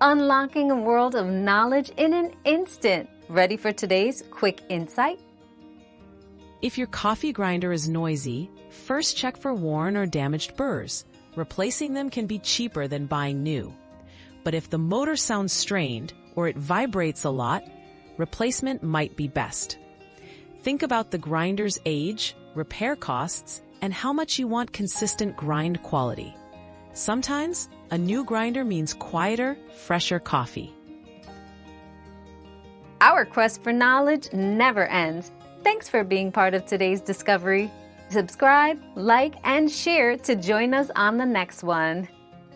unlocking a world of knowledge in an instant. Ready for today's quick insight? If your coffee grinder is noisy, first check for worn or damaged burrs. Replacing them can be cheaper than buying new. But if the motor sounds strained or it vibrates a lot, replacement might be best. Think about the grinder's age, repair costs, and how much you want consistent grind quality. Sometimes, a new grinder means quieter, fresher coffee. Our quest for knowledge never ends. Thanks for being part of today's discovery. Subscribe, like, and share to join us on the next one.